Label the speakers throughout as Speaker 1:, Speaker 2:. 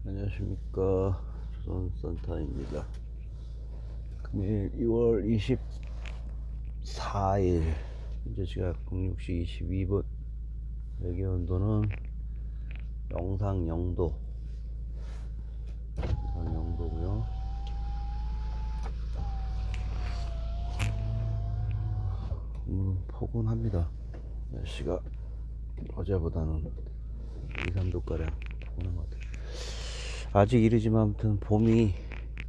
Speaker 1: 안녕하십니까. 조선산타입니다. 금일 2월 24일 현재 시각 06시 22분. 여기 온도는 영상 0도. 영상 0도고요. 포근합니다. 날씨가 어제보다는 2, 3도가량 포근한 것 같아요. 아직 이르지만 아무튼 봄이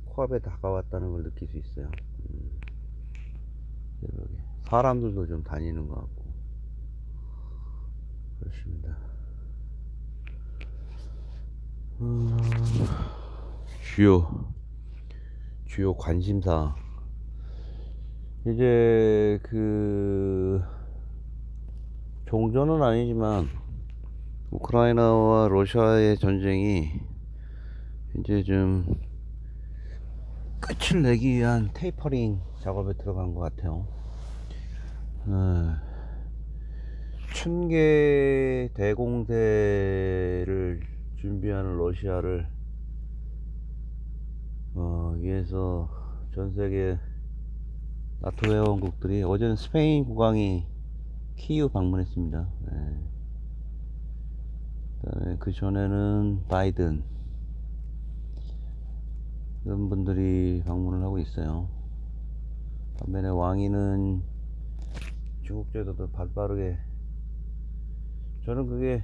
Speaker 1: 코앞에 다가왔다는 걸 느낄 수 있어요. 사람들도 좀 다니는 것 같고 그렇습니다. 주요 관심사, 이제 종전은 아니지만 우크라이나와 러시아의 전쟁이 이제 좀 끝을 내기 위한 테이퍼링 작업에 들어간 것 같아요. 춘계 대공세를 준비하는 러시아를 위해서 전세계 나토 회원국들이, 어제는 스페인 국왕이 키이우 방문했습니다. 그다음에 그 전에는 바이든, 이런 분들이 방문을 하고 있어요. 반면에 왕위는 중국제도도 발빠르게, 저는 그게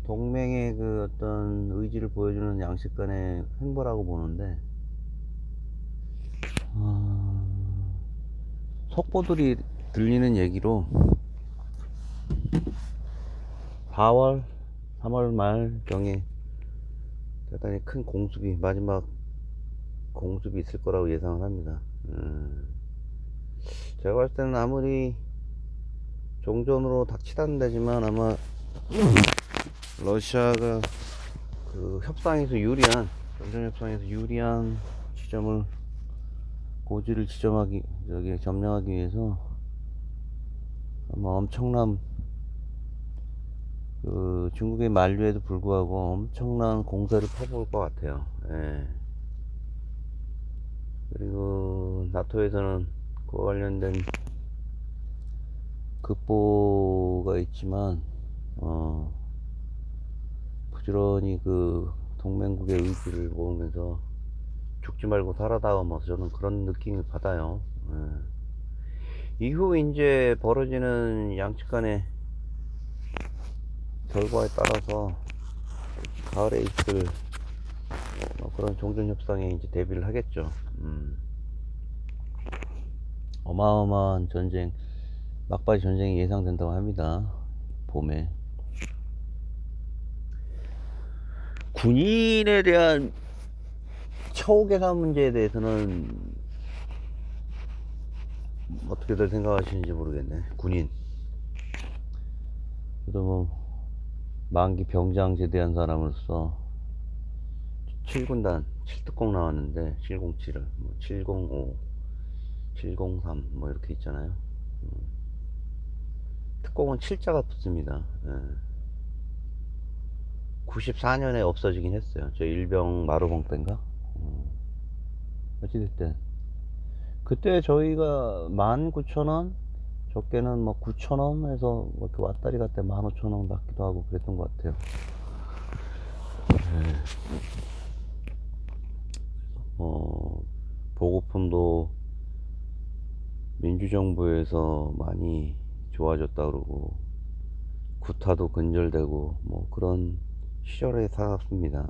Speaker 1: 동맹의 그 어떤 의지를 보여주는 양식 간의 횡보라고 보는데, 속보들이 들리는 얘기로 4월, 3월 말경에 대단히 큰 공습이, 마지막 공습이 있을 거라고 예상을 합니다. 제가 봤을 때는 아무리 종전으로 닥치다는 데지만 아마 러시아가 그 협상에서 유리한, 정전 협상에서 유리한 지점을, 고지를 점령하기 위해서 아마 엄청난, 그 중국의 만류에도 불구하고 엄청난 공세를 펴볼 것 같아요. 그리고 나토에서는 그와 관련된 급보가 있지만 부지런히 그 동맹국의 의지를 모으면서 죽지 말고 살아다오, 뭐 저는 그런 느낌을 받아요. 이후 이제 벌어지는 양측 간의 결과에 따라서 가을에 있을 그런 종전 협상에 이제 대비를 하겠죠. 어마어마한 전쟁, 막바지 전쟁이 예상된다고 합니다. 봄에. 군인에 대한 처우 개선 문제에 대해서는 어떻게들 생각하시는지 모르겠네. 군인. 그래도 뭐 만기 병장 제대한 사람으로서 7군단 7특공 나왔는데, 707을 뭐 705, 703 뭐 이렇게 있잖아요. 특공은 7자가 붙습니다. 94년에 없어지긴 했어요. 저 일병 마루봉 때인가? 어찌됐든 그때 저희가 19,000원, 적게는 뭐 9,000원에서 뭐 이렇게 왔다리 갔다 15,000원 받기도 하고 그랬던 것 같아요. 보급품도 민주정부에서 많이 좋아졌다 그러고, 구타도 근절되고 뭐 그런 시절에 살았습니다.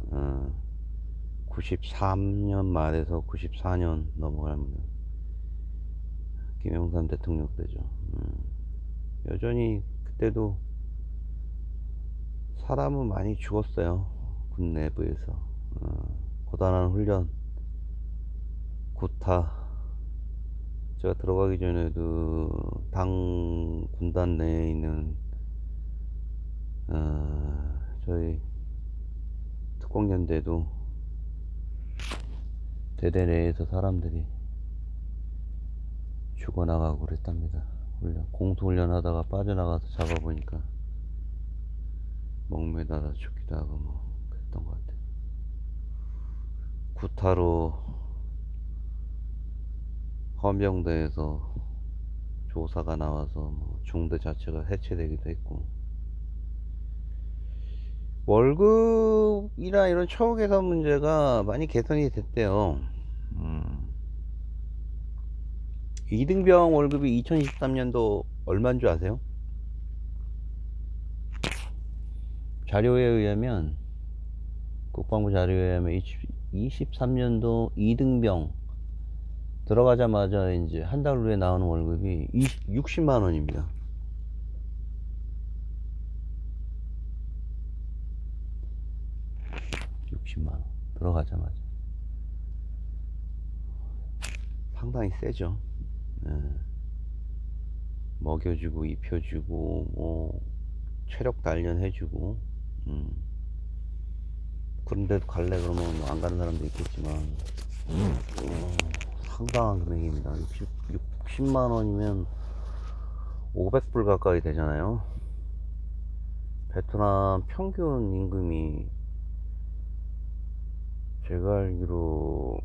Speaker 1: 93년 말에서 94년 넘어가면 김영삼 대통령 때죠. 여전히 그때도 사람은 많이 죽었어요. 군 내부에서. 고단한 훈련, 구타. 제가 들어가기 전에도 당 군단 내에 있는 저희 특공연대도 대대 내에서 사람들이 죽어나가고 그랬답니다. 공수훈련 하다가 빠져나가서 잡아보니까 목매다가 죽기도 하고 뭐 그랬던 것 같아요. 구타로 헌병대에서 조사가 나와서 뭐 중대 자체가 해체되기도 했고, 월급이나 이런 처우 개선 문제가 많이 개선이 됐대요. 이등병 월급이 2023년도 얼마인 줄 아세요? 자료에 의하면, 국방부 자료에 의하면 23년도 이등병 들어가자마자 이제 한 달 후에 나오는 월급이 60만 원입니다. 60만 원 들어가자마자. 상당히 세죠. 예. 먹여주고 입혀주고 뭐 체력 단련해주고. 그런데도 갈래 그러면 안 가는 사람도 있겠지만, 상당한 금액입니다. 60만 원이면 500불 가까이 되잖아요. 베트남 평균 임금이 제가 알기로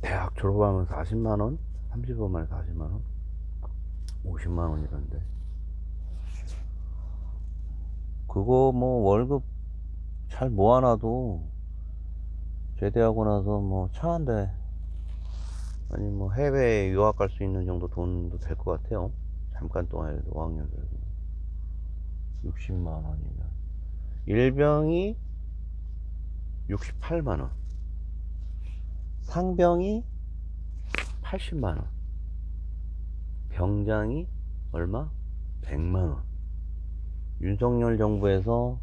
Speaker 1: 대학 졸업하면 40만 원? 30원 만에 40만 원? 50만 원이던데. 그거 뭐 월급 잘 모아놔도 제대하고 나서 뭐 차 한 대, 아니 뭐 해외에 유학 갈 수 있는 정도 돈도 될 것 같아요. 잠깐 동안에도 5학년 들고 60만 원이면 일병이 68만 원, 상병이 80만 원, 병장이 얼마? 100만 원. 윤석열 정부에서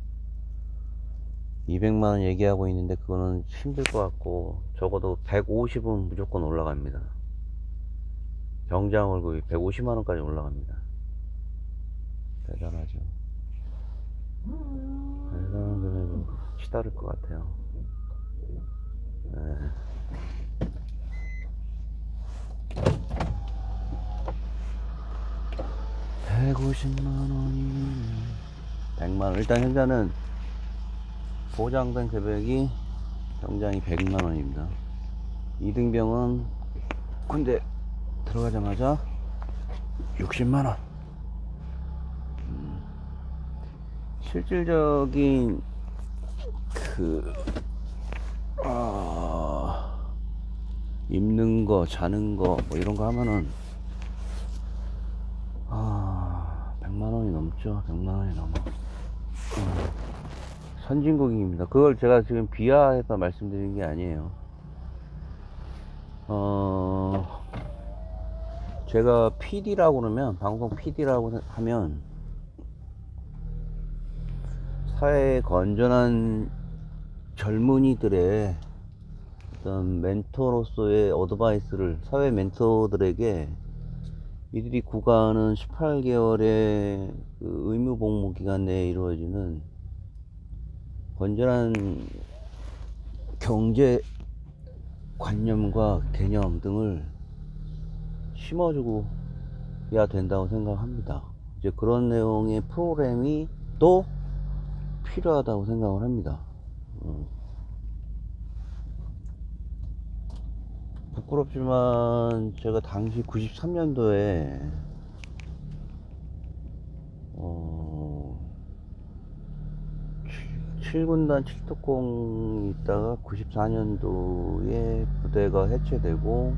Speaker 1: 200만 원 얘기하고 있는데 그거는 힘들 것 같고, 적어도 150은 무조건 올라갑니다. 병장 월급이 150만 원까지 올라갑니다. 대단하죠. 대단한 금액으로 치달을 것 같아요. 네. 150만 원이면 100만 원. 일단 현재는 보장된 금액이 병장이 100만 원입니다. 이등병은 군대 들어가자마자 60만 원. 실질적인 그 입는 거, 자는 거, 뭐 이런 거 하면은 100만 원이 넘죠. 100만 원이 넘어. 선진국입니다. 그걸 제가 지금 비하해서 말씀드리는 게 아니에요. 제가 PD라고 그러면, 방송 PD라고 하면 사회의 건전한 젊은이들의 어떤 멘토로서의 어드바이스를 사회 멘토들에게, 이들이 구가하는 18개월의 그 의무 복무 기간 내에 이루어지는 건전한 경제 관념과 개념 등을 심어주고 해야 된다고 생각합니다. 이제 그런 내용의 프로그램이 또 필요하다고 생각을 합니다. 부끄럽지만 제가 당시 93년도에 7군단 7특공 있다가 94년도에 부대가 해체되고,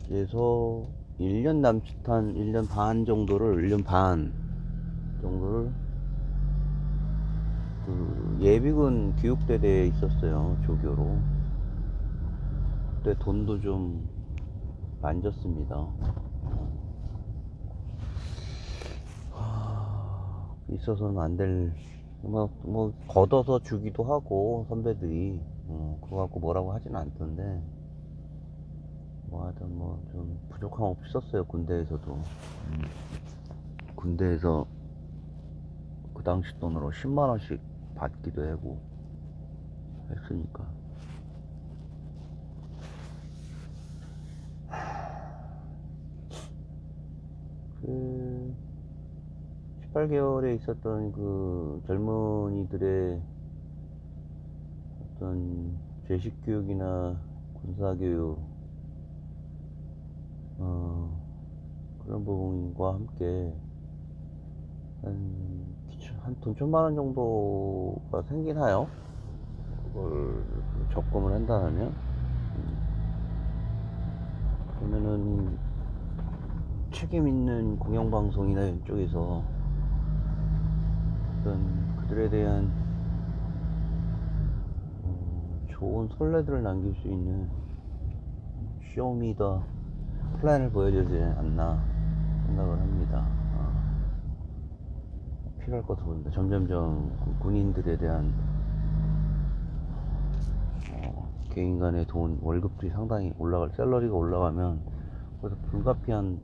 Speaker 1: 그래서 1년 남짓한 1년 반 정도를 그 예비군 교육대대에 있었어요. 조교로. 그때 돈도 좀 만졌습니다. 있어서는 안 될, 뭐 걷어서 주기도 하고 선배들이, 그거 갖고 뭐라고 하진 않던데, 뭐 하여튼 뭐 좀 부족함 없었어요. 군대에서도. 군대에서 그 당시 돈으로 10만 원씩 받기도 하고 했으니까. 그 18개월에 있었던 그 젊은이들의 어떤 제식 교육이나 군사 교육 그런 부분과 함께 한 돈 천만 원 정도가 생기나요? 그걸 적금을 한다면 그러면은 책임 있는 공영방송이나 이쪽에서 어떤 그들에 대한 좋은 선례들을 남길 수 있는 쇼미더 플랜을 보여주지 않나 생각을 합니다. 필요할 것으로 보입니다. 점점점 군인들에 대한 개인 간의 돈 월급들이 상당히 샐러리가 올라가면 그래서 불가피한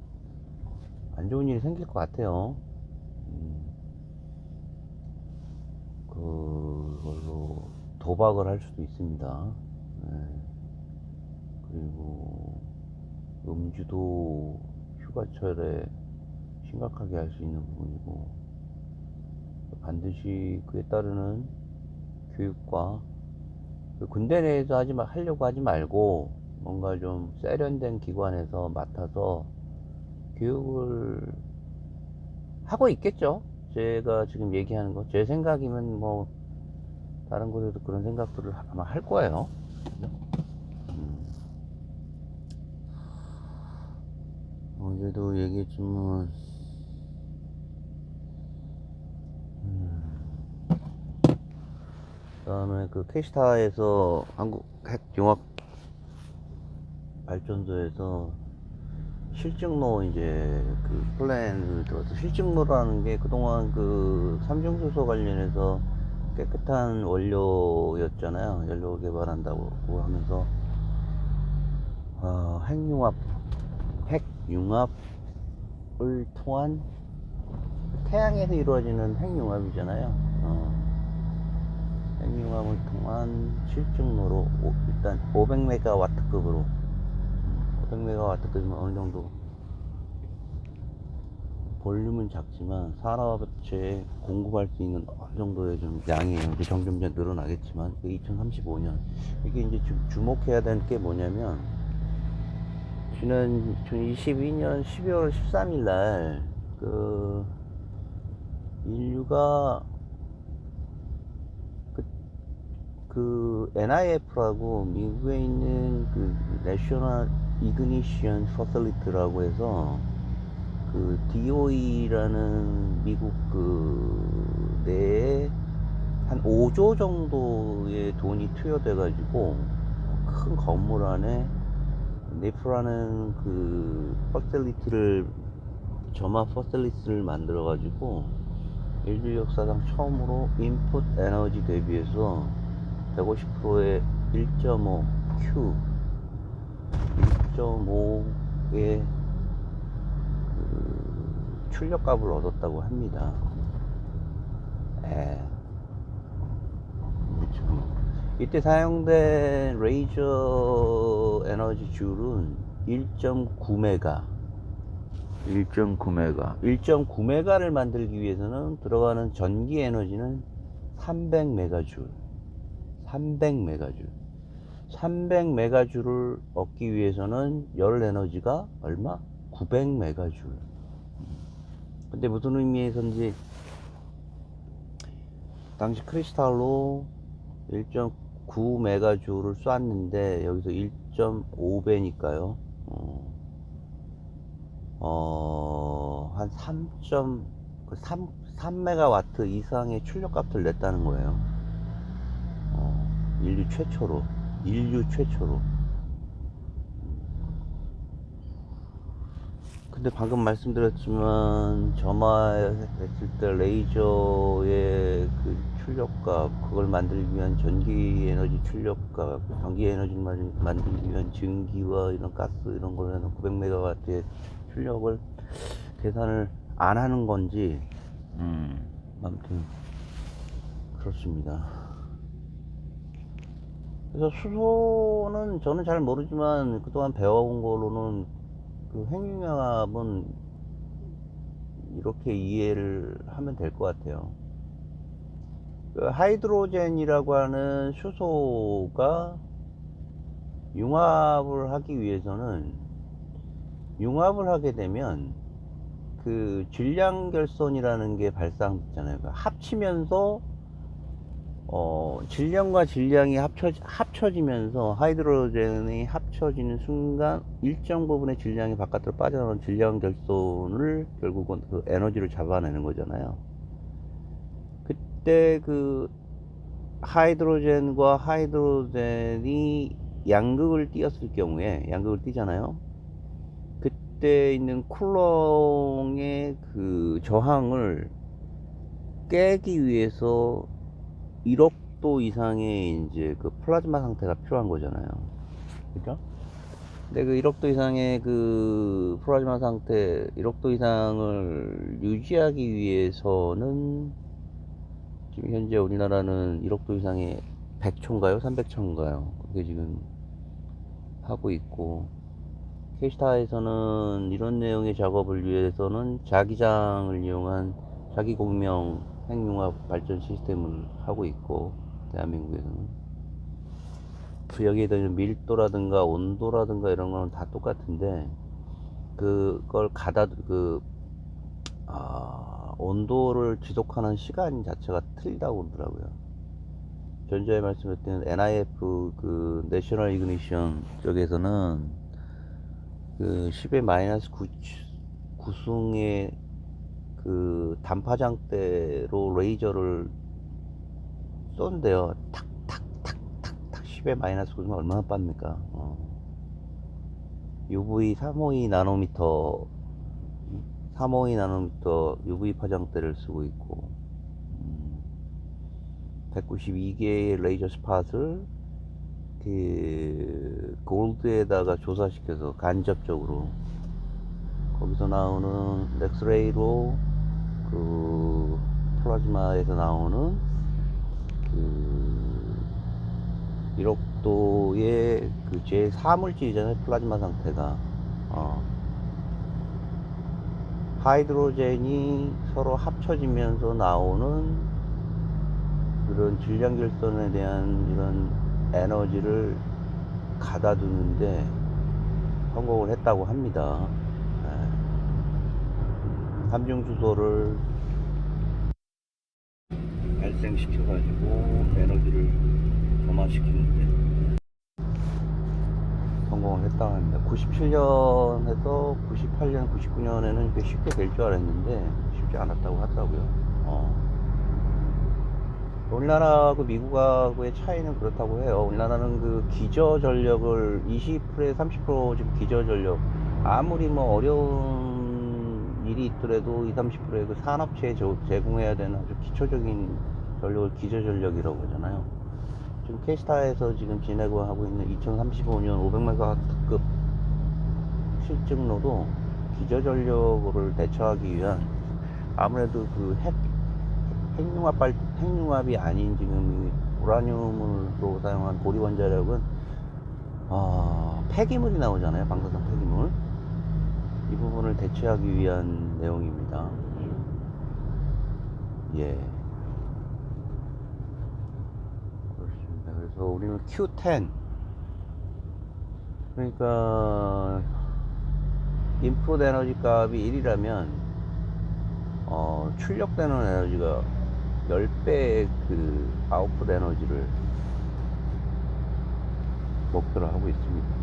Speaker 1: 안 좋은 일이 생길 것 같아요. 그걸로 도박을 할 수도 있습니다. 네. 그리고 음주도 휴가철에 심각하게 할 수 있는 부분이고, 반드시 그에 따르는 교육과 군대 내에서 하려고 하지 말고 뭔가 좀 세련된 기관에서 맡아서 교육을 하고 있겠죠. 제가 지금 얘기하는 거 제 생각이면 뭐 다른 곳에도 그런 생각들을 아마 할 거예요. 어제도 얘기했지만 그다음에 그 캐시타에서 한국 핵융합 발전소에서 실증로 이제 그 플랜을 들어서, 실증로라는 게 그동안 그 삼중수소 관련해서 깨끗한 원료였잖아요. 연료 개발한다고 하면서 핵융합을 통한 태양에서 이루어지는 핵융합이잖아요. 핵융합을 통한 실증로로 일단 500메가와트급으로 500메가와트급이면 어느 정도 볼륨은 작지만 산업체에 공급할 수 있는 어느 정도의 좀 양이에요. 이제 점점 늘어나겠지만 2035년 이게 이제 주목해야 되는 게 뭐냐면, 지난 2022년 12월 13일 날 인류가 그 NIF라고 미국에 있는 그 National Ignition Facility라고 해서 그 DOE라는 미국 그 내에 한 5조 정도의 돈이 투여돼 가지고 큰 건물 안에 네프라는 그 퍼실리티를 점화 퍼실리티를 만들어 가지고 인류 역사상 처음으로 인풋 에너지 대비해서 150%의 1.5 Q 1.5의 그 출력값을 얻었다고 합니다. 그렇죠. 이때 사용된 레이저 에너지 줄은 1.9메가 1.9메가를 만들기 위해서는 들어가는 전기 에너지는 300메가줄 300메가줄을 얻기 위해서는 열 에너지가 얼마? 900메가줄. 근데 무슨 의미에서인지 당시 크리스탈로 1.9메가줄을 쐈는데 여기서 1.5배니까요. 한 3메가와트 이상의 출력값을 냈다는 거예요. 인류 최초로. 근데 방금 말씀드렸지만 점화했을 때 레이저의 그 출력값, 그걸 만들기 위한 전기 에너지 출력값, 전기 에너지를 만들기 위한 증기와 이런 가스 이런 거는 900메가와트의 출력을 계산을 안 하는 건지 아무튼 그렇습니다. 그래서 수소는 저는 잘 모르지만 그동안 배워온 거로는 그 핵융합은 이렇게 이해를 하면 될 것 같아요. 그 하이드로젠이라고 하는 수소가 융합을 하기 위해서는, 융합을 하게 되면 그 질량결손이라는 게 발생하잖아요. 그러니까 합치면서 질량과 질량이 합쳐지면서 하이드로젠이 합쳐지는 순간 일정 부분의 질량이 바깥으로 빠져나오는 질량결손을 결국은 그 에너지를 잡아내는 거잖아요. 그때 그 하이드로젠과 하이드로젠이 양극을 띄었을 경우에, 양극을 띄잖아요. 그때 있는 쿨렁의 그 저항을 깨기 위해서 1억 도 이상의 이제 그 플라즈마 상태가 필요한 거잖아요. 그죠? 근데 그 1억 도 이상의 그 플라즈마 상태, 1억 도 이상을 유지하기 위해서는 지금 현재 우리나라는 1억 도 이상의 100초인가요? 300초인가요? 그게 지금 하고 있고, K스타에서는 이런 내용의 작업을 위해서는 자기장을 이용한 자기공명 핵융합 발전 시스템을 하고 있고, 대한민국에서는 여기에 대한 밀도라든가 온도라든가 이런 거는 다 똑같은데, 그걸 온도를 지속하는 시간 자체가 틀리다고 그러더라고요. 전자에 말씀드렸던 NIF 그 내셔널 이그니션 쪽에서는 그 10의 마이너스 9승의 그 단파장대로 레이저를 쏜대요. 탁탁탁탁탁 10의 마이너스 9면 얼마나 빱니까? UV 352 나노미터 352 나노미터 UV 파장대를 쓰고 있고, 192개의 레이저 스팟을 그 골드에다가 조사시켜서 간접적으로 거기서 나오는 엑스레이로 그 플라즈마에서 나오는 그 1억도의 그 제4물질이잖아요. 플라즈마 상태가 하이드로젠이 서로 합쳐지면서 나오는 그런 질량결손에 대한 이런 에너지를 가다두는데 성공을 했다고 합니다. 함중수소를 발생시켜가지고 에너지를 점화시키는데 성공을 했다고 합니다. 97년에서 98년, 99년에는 꽤 쉽게 될 줄 알았는데 쉽지 않았다고 하더라고요. 우리나라하고 미국하고의 차이는 그렇다고 해요. 우리나라는 그 기저전력을 20%에 30% 지금 기저전력, 아무리 뭐 어려운 일이 있더라도 20, 30%의 그 산업체에 제공해야 되는 아주 기초적인 전력을 기저전력이라고 하잖아요. 지금 K스타에서 지금 지내고 하고 있는 2035년 500메가와트급 실증로도 기저전력을 대처하기 위한, 아무래도 그 핵융합이 아닌 지금 우라늄으로 사용한 고리원자력은 폐기물이 나오잖아요. 방사성 폐기물. 이 부분을 대체하기 위한 내용입니다. 예. 그렇습니다. 그래서 우리는 Q10, 그러니까 인풋 에너지 값이 1이라면 출력되는 에너지가 10배의 그 아웃풋 에너지를 목표로 하고 있습니다.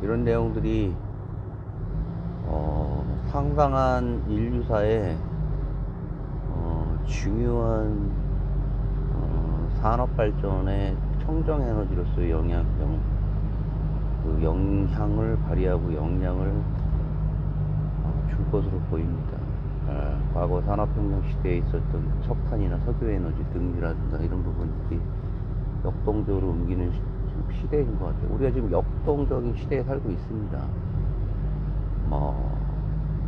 Speaker 1: 이런 내용들이 상당한 인류사의 중요한 산업 발전의 청정 에너지로서의 영향을 발휘하고 영향을 줄 것으로 보입니다. 과거 산업혁명 시대에 있었던 석탄이나 석유 에너지 등이라든가 이런 부분들이 역동적으로 옮기는 시대인 것 같아요. 우리가 지금 역동적인 시대에 살고 있습니다. 뭐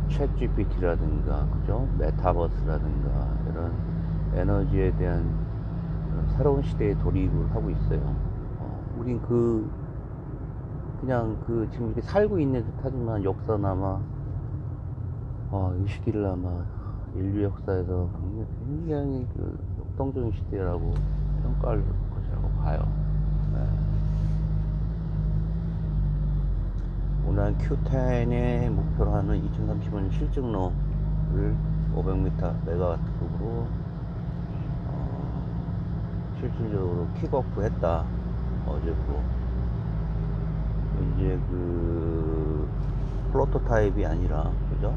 Speaker 1: 챗 GPT라든가 그죠? 메타버스라든가 이런 에너지에 대한 새로운 시대에 돌입을 하고 있어요. 우린 그냥 지금 이렇게 살고 있는 듯 하지만 역사나마 이 시기를 아마 인류 역사에서 굉장히 그 역동적인 시대라고 평가할 것이라고 봐요. 네. 오늘 Q10의 목표로 하는 2035년 실증로를 500m 메가와트급으로 실질적으로 킥오프 했다. 어제부로. 이제 그 프로토타입이 아니라, 그죠?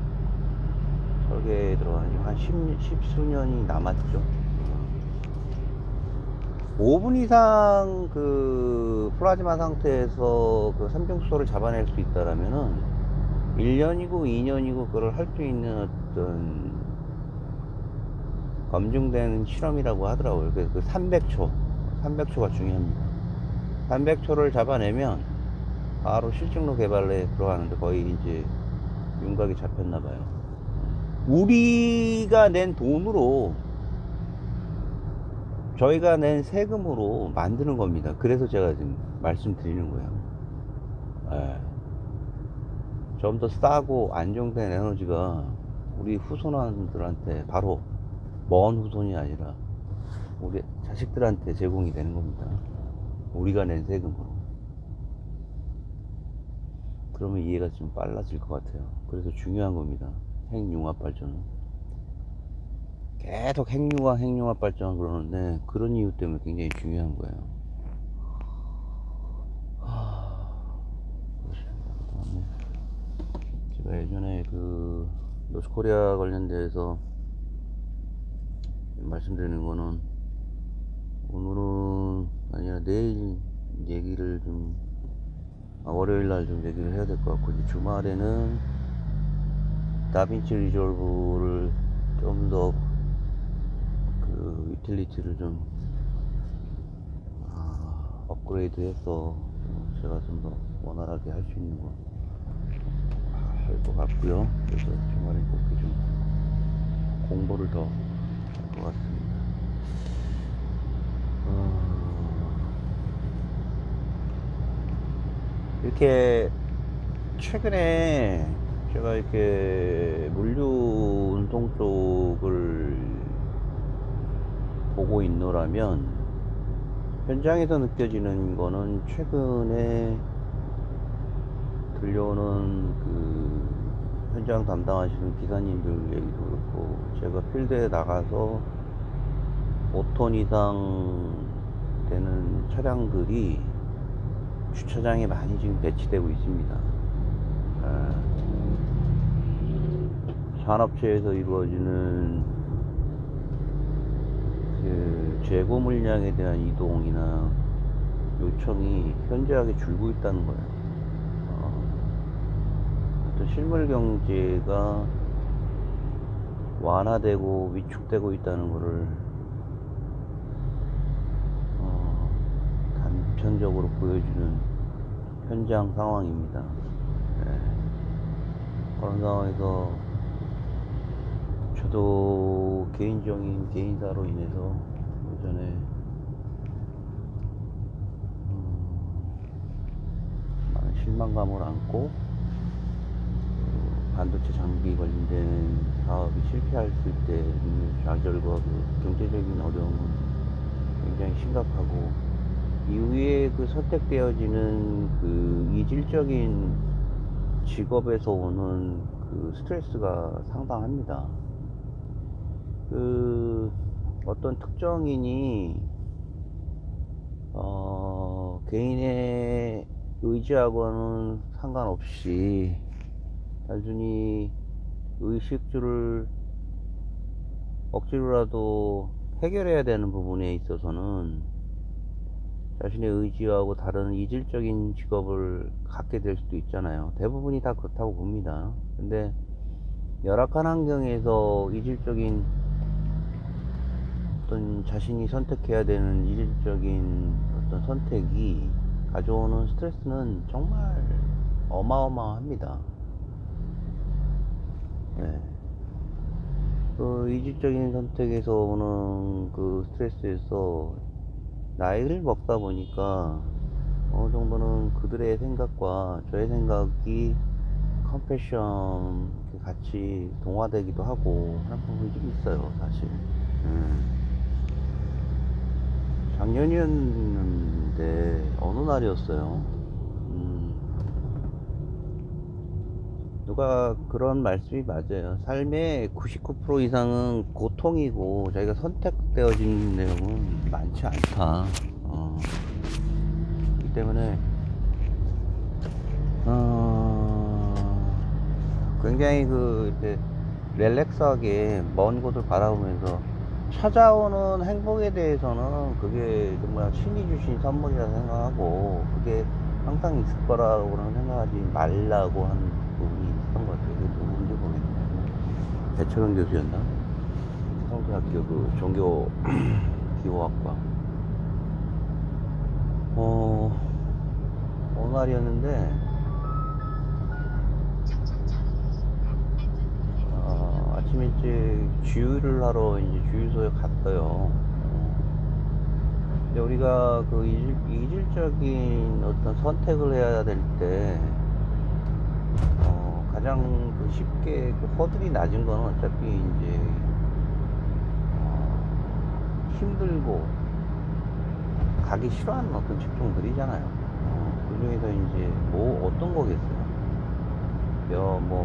Speaker 1: 설계에 들어가는 지금 한 10수년이 남았죠. 5분 이상 그 플라즈마 상태에서 그 삼중수소를 잡아낼 수 있다라면은 1년이고 2년이고 그걸 할 수 있는 어떤 검증된 실험이라고 하더라고요. 그래서 그 300초가 중요합니다. 300초를 잡아내면 바로 실증로 개발에 들어가는데 거의 이제 윤곽이 잡혔나봐요. 우리가 낸 돈으로, 저희가 낸 세금으로 만드는 겁니다. 그래서 제가 지금 말씀드리는 거예요. 좀 더 싸고 안정된 에너지가 우리 후손들한테, 바로 먼 후손이 아니라 우리 자식들한테 제공이 되는 겁니다. 우리가 낸 세금으로. 그러면 이해가 좀 빨라질 것 같아요. 그래서 중요한 겁니다. 핵융합 발전은. 계속 핵융합 발전 그러는데 그런 이유 때문에 굉장히 중요한 거예요. 제가 예전에 그 노스코리아 관련돼서 말씀드리는 거는, 오늘은 아니라 내일 얘기를 좀, 월요일 날 좀 얘기를 해야 될 것 같고, 이제 주말에는 다빈치 리졸브를 좀 더 그 유틸리티를 좀 업그레이드 해서 제가 좀 더 원활하게 할 수 있는 거 할 것 같고요. 그래서 주말에 꼭 좀 공부를 더 할 것 같습니다. 이렇게 최근에 제가 이렇게 물류 운송 쪽을 보고 있노라면 현장에서 느껴지는 거는, 최근에 들려오는 그 현장 담당하시는 기사님들 얘기도 그렇고, 제가 필드에 나가서 5톤 이상 되는 차량들이 주차장에 많이 지금 배치되고 있습니다. 산업체에서 이루어지는 그 재고 물량에 대한 이동이나 요청이 현저하게 줄고 있다는 거예요. 어떤 실물 경제가 완화되고 위축되고 있다는 것을 단편적으로 보여주는 현장 상황입니다. 그런 상황에서 저도 개인적인 개인사로 인해서 예전에 많은 실망감을 안고, 반도체 장비 관련된 사업이 실패했을 때 좌절과 그 경제적인 어려움은 굉장히 심각하고, 이후에 그 선택되어지는 그 이질적인 직업에서 오는 그 스트레스가 상당합니다. 그 어떤 특정인이 개인의 의지하고는 상관없이 단순히 의식주를 억지로라도 해결해야 되는 부분에 있어서는 자신의 의지하고 다른 이질적인 직업을 갖게 될 수도 있잖아요. 대부분이 다 그렇다고 봅니다. 근데 열악한 환경에서 이질적인 어떤 자신이 선택해야 되는 이질적인 어떤 선택이 가져오는 스트레스는 정말 어마어마합니다. 그 이질적인 선택에서 오는 그 스트레스에서 나이를 먹다 보니까 어느 정도는 그들의 생각과 저의 생각이 컴패션 같이 동화되기도 하고 하는 부분이 좀 있어요, 사실. 작년이었는데 어느 날이었어요. 누가 그런 말씀이 맞아요. 삶의 99% 이상은 고통이고 자기가 선택되어진 내용은 많지 않다. 그렇기 때문에 굉장히 이렇게 릴렉스하게 먼 곳을 바라보면서 찾아오는 행복에 대해서는 그게 정말 신이 주신 선물이라 생각하고 그게 항상 있을 거라고는 생각하지 말라고 하는 부분이 있었던 것 같아요. 그게 누군지 모르겠네요. 배철원 교수였나? 서울대학교 그 종교 기호학과. 어느 날이었는데 아침 일찍 주유를 하러 이제 주유소에 갔어요. 근데 우리가 그 이질적인 어떤 선택을 해야 될 때, 가장 그 쉽게 그 허들이 낮은 거는 어차피 이제, 힘들고 가기 싫어하는 어떤 직종들이잖아요. 그 중에서 이제 뭐 어떤 거겠어요.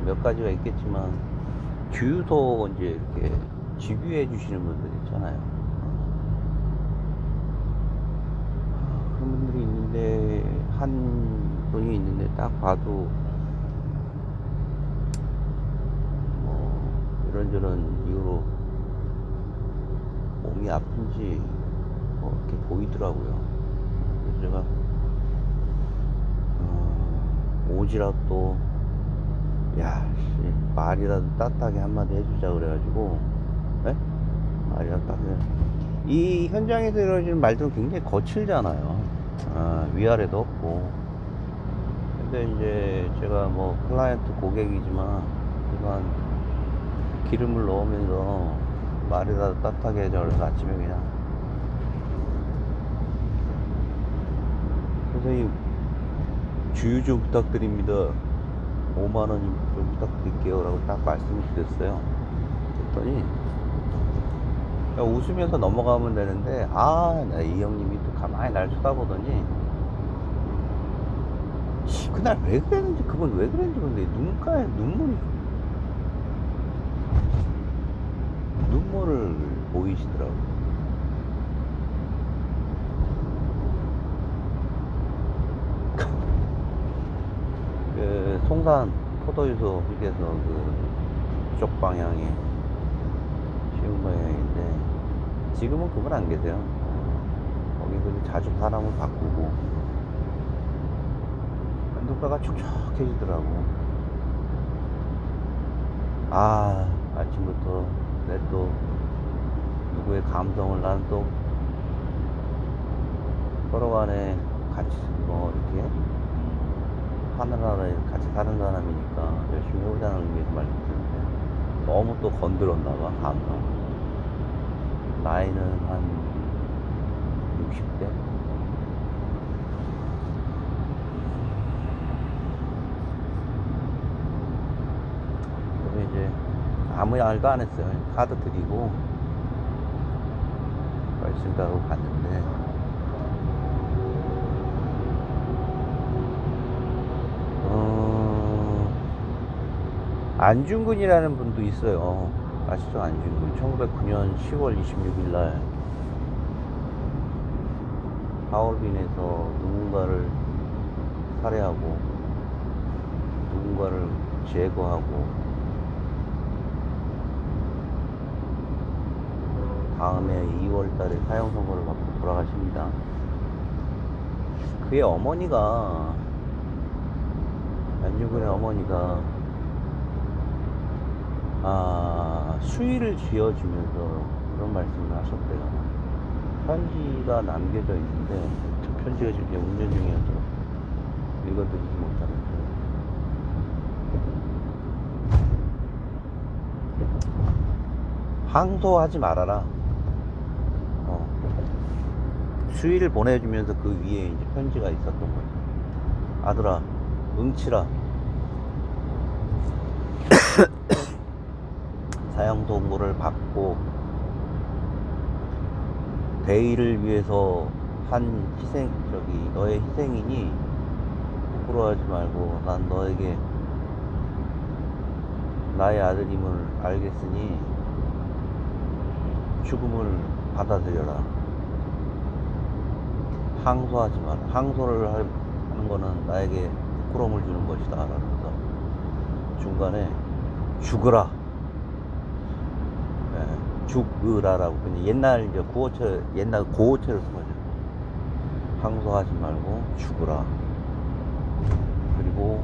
Speaker 1: 몇 가지가 있겠지만, 주유소 이제 이렇게 집유해 주시는 분들 있잖아요. 그런 분들이 있는데, 한 분이 있는데 딱 봐도 이런저런 이유로 몸이 아픈지 이렇게 보이더라고요. 그래서 제가 오지랖 또 말이라도 따뜻하게 한마디 해주자 그래가지고, 네? 말이라도 따뜻하게. 이 현장에서 이루어지는 말들은 굉장히 거칠잖아요. 위아래도 없고. 근데 이제 제가 클라이언트 고객이지만 그간 기름을 넣으면서 말이라도 따뜻하게 해줘 그래서 아침에 그냥 선생님 주유 좀 부탁드립니다, 5만원 좀 부탁드릴게요 라고 딱 말씀을 드렸어요. 그랬더니 웃으면서 넘어가면 되는데 이 형님이 또 가만히 날 쳐다보더니 그날 왜 그랬는지, 그건 왜 그랬는지 근데 눈가에 눈물을 보이시더라고요. 그 송산 포도유소 휴게소 그쪽 방향에 쉬운 방향인데 지금은 그분 안 계세요. 거기 자주 사람을 바꾸고 눈가가 촉촉해지더라고. 아침부터 내 또 누구의 감성을 나는 또 서로 간에 같이 이렇게 하늘 아래 같이 사는 사람이니까 열심히 해보자는 의미에서 말씀드렸는데 너무 또 건드렸나봐, 감성. 나이는 한 60대? 그래서 이제 아무 말도 안 했어요. 카드 드리고 말씀도 하고 갔는데 안중근이라는 분도 있어요. 아시죠? 안중근. 1909년 10월 26일날 하얼빈에서 누군가를 살해하고 누군가를 제거하고 다음에 2월달에 사형선고를 받고 돌아가십니다. 그의 어머니가, 안중근의 어머니가 수의를 지어주면서 그런 말씀을 하셨대요. 편지가 남겨져 있는데 저 편지가 지금 운전 중이어서 읽어드리지 못하는데, 항소하지 말아라. 수의를 보내주면서 그 위에 이제 편지가 있었던 거예요. 아들아, 응치라. 사형선고를 받고 대의를 위해서 한 희생, 너의 희생이니 부끄러워하지 말고 난 너에게 나의 아들임을 알겠으니 죽음을 받아들여라. 항소하지 마라. 항소를 하는 거는 나에게 부끄러움을 주는 것이다. 라면서 중간에 죽으라. 죽으라라고. 그냥 옛날 이제 구어체, 옛날 고어체를 쓴 거죠. 항소하지 말고 죽으라. 그리고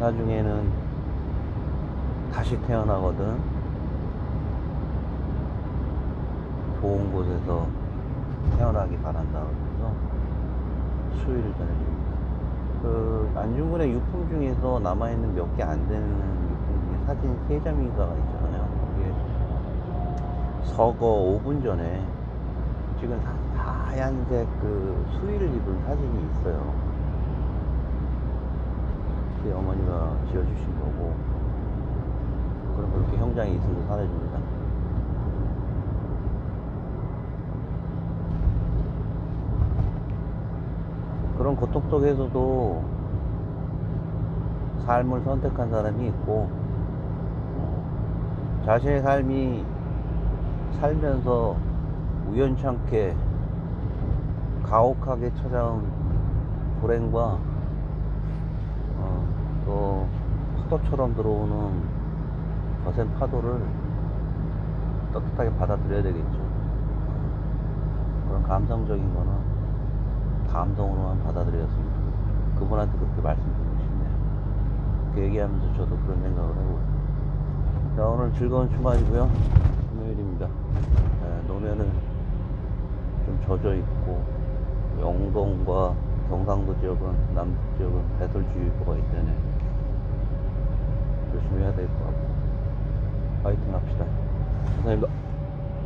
Speaker 1: 나중에는 다시 태어나거든 좋은 곳에서 태어나기 바란다. 그러면서 수위를 전해줍니다. 그 안중근의 유품 중에서 남아있는 몇 개 안 되는 유품 중에 사진 3장인가가 있잖아요. 이게 서거 5분 전에 찍은 하얀색 그 수의를 입은 사진이 있어요. 그게 어머니가 지어주신 거고, 그럼 그렇게 형장이 있어서 사라집니다. 그런 고통 속에서도 삶을 선택한 사람이 있고, 자신의 삶이 살면서 우연찮게 가혹하게 찾아온 불행과 또 파도처럼 들어오는 거센 파도를 떳떳하게 받아들여야 되겠죠. 그런 감성적인 거는 감성으로만 받아들였으면 좋겠어요. 그분한테 그렇게 말씀드리고 싶네요. 그 얘기하면서 저도 그런 생각을 해보고. 자, 오늘 즐거운 주말이고요. 금요일입니다. 노면은 좀 젖어 있고, 영동과 경상도 지역은, 남부 지역은 배설주의보가 있다네. 조심해야 될 것 같고, 파이팅 합시다. 감사합니다.